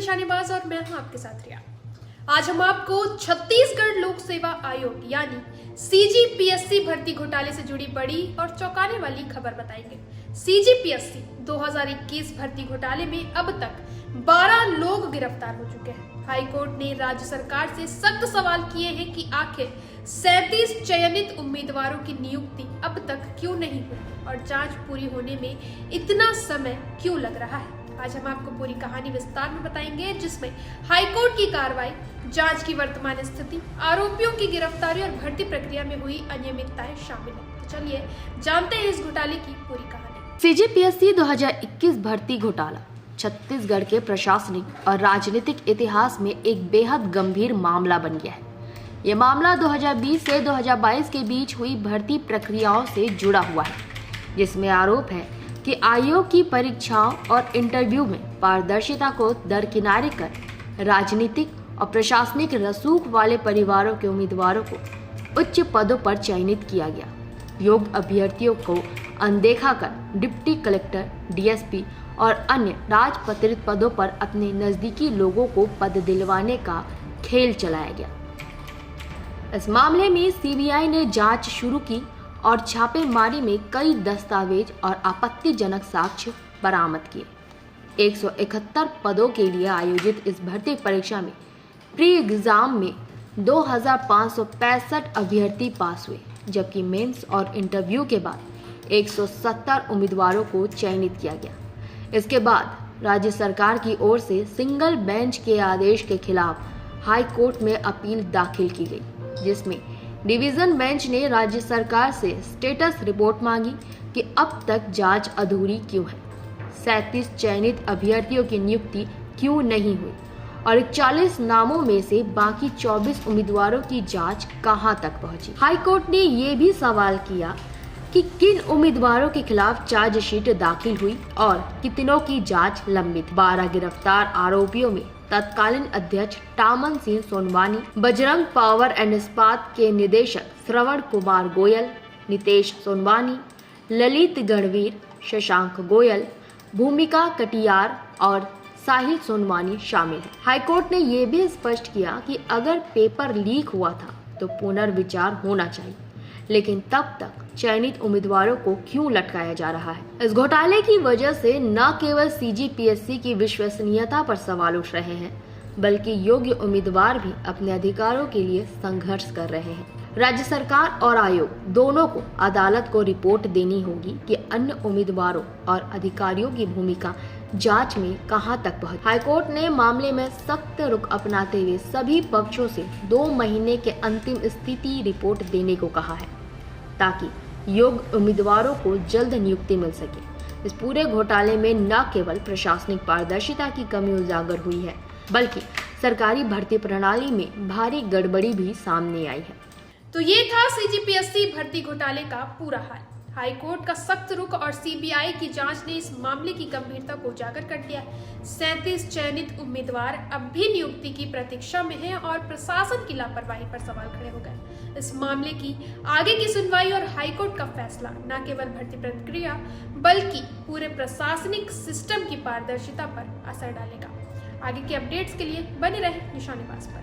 निशानेबाज और मैं हूं आपके साथ रिया। आज हम आपको छत्तीसगढ़ लोक सेवा आयोग यानी सीजीपीएससी भर्ती घोटाले से जुड़ी बड़ी और चौंकाने वाली खबर बताएंगे। सीजीपीएससी 2021 भर्ती घोटाले में अब तक 12 लोग गिरफ्तार हो चुके हैं। हाईकोर्ट ने राज्य सरकार से सख्त सवाल किए हैं कि आखिर 37 चयनित उम्मीदवारों की नियुक्ति अब तक क्यों नहीं हुई और जांच पूरी होने में इतना समय क्यों लग रहा है। आज हम आपको पूरी कहानी विस्तार में बताएंगे, जिसमें हाईकोर्ट की कार्रवाई, जांच की वर्तमान स्थिति, आरोपियों की गिरफ्तारी और भर्ती प्रक्रिया में हुई अनियमितताएं शामिल हैं। तो चलिए जानते हैं इस घोटाले की पूरी कहानी। सीजीपीएससी 2021 भर्ती घोटाला छत्तीसगढ़ के प्रशासनिक और राजनीतिक इतिहास में एक बेहद गंभीर मामला बन गया है। ये मामला 2020 से 2022 के बीच हुई भर्ती प्रक्रियाओं से जुड़ा हुआ है, जिसमें आरोप है कि आयोग की परीक्षाओं और इंटरव्यू में पारदर्शिता को दरकिनारे कर राजनीतिक और प्रशासनिक रसूख वाले परिवारों के उम्मीदवारों को उच्च पदों पर चयनित किया गया। योग्य अभ्यर्थियों को अनदेखा कर डिप्टी कलेक्टर, डीएसपी और अन्य राजपत्रित पदों पर अपने नजदीकी लोगों को पद दिलवाने का खेल चलाया गया। इस मामले में सीबीआई ने जांच शुरू की और छापेमारी में कई दस्तावेज और आपत्तिजनक साक्ष्य बरामद किए। 171 पदों के लिए आयोजित इस भर्ती परीक्षा में प्री एग्जाम में 2565 अभ्यर्थी पास हुए, जबकि मेंस और इंटरव्यू के बाद 170 उम्मीदवारों को चयनित किया गया। इसके बाद राज्य सरकार की ओर से सिंगल बेंच के आदेश के खिलाफ हाई कोर्ट में अपील दाखिल की गई, जिसमें डिवीजन बेंच ने राज्य सरकार से स्टेटस रिपोर्ट मांगी कि अब तक जांच अधूरी क्यों है, 37 चयनित अभ्यर्थियों की नियुक्ति क्यों नहीं हुई और 41 नामों में से बाकी 24 उम्मीदवारों की जांच कहां तक पहुंची। हाईकोर्ट ने ये भी सवाल किया कि किन उम्मीदवारों के खिलाफ चार्जशीट दाखिल हुई और कितनों की जांच लंबित। 12 गिरफ्तार आरोपियों में तत्कालीन अध्यक्ष टामन सिंह सोनवानी, बजरंग पावर एंड इस्पात के निदेशक श्रवण कुमार गोयल, नितेश सोनवानी, ललित गणवीर, शशांक गोयल, भूमिका कटियार और साहिल सोनवानी शामिल है। हाईकोर्ट ने यह भी स्पष्ट किया कि अगर पेपर लीक हुआ था तो पुनर्विचार होना चाहिए, लेकिन तब तक चयनित उम्मीदवारों को क्यों लटकाया जा रहा है। इस घोटाले की वजह से न केवल सीजीपीएससी की विश्वसनीयता पर सवाल उठ रहे हैं, बल्कि योग्य उम्मीदवार भी अपने अधिकारों के लिए संघर्ष कर रहे हैं। राज्य सरकार और आयोग दोनों को अदालत को रिपोर्ट देनी होगी कि अन्य उम्मीदवारों और अधिकारियों की भूमिका जांच में कहां तक पहुंची। हाईकोर्ट ने मामले में सख्त रुख अपनाते हुए सभी पक्षों से 2 महीने के अंतिम स्थिति रिपोर्ट देने को कहा है, ताकि योग्य उम्मीदवारों को जल्द नियुक्ति मिल सके। इस पूरे घोटाले में न केवल प्रशासनिक पारदर्शिता की कमी उजागर हुई है, बल्कि सरकारी भर्ती प्रणाली में भारी गड़बड़ी भी सामने आई है। तो ये था सीजीपीएससी भर्ती घोटाले का पूरा हाल। हाईकोर्ट का सख्त रुख और सीबीआई की जांच ने इस मामले की गंभीरता को उजागर कर दिया। 37 चयनित उम्मीदवार अब भी नियुक्ति की प्रतीक्षा में हैं और प्रशासन की लापरवाही पर सवाल खड़े हो गए। इस मामले की आगे की सुनवाई और हाईकोर्ट का फैसला न केवल भर्ती प्रक्रिया बल्कि पूरे प्रशासनिक सिस्टम की पारदर्शिता पर असर डालेगा। आगे के अपडेट्स के लिए बने रहे निशानेबाज पर।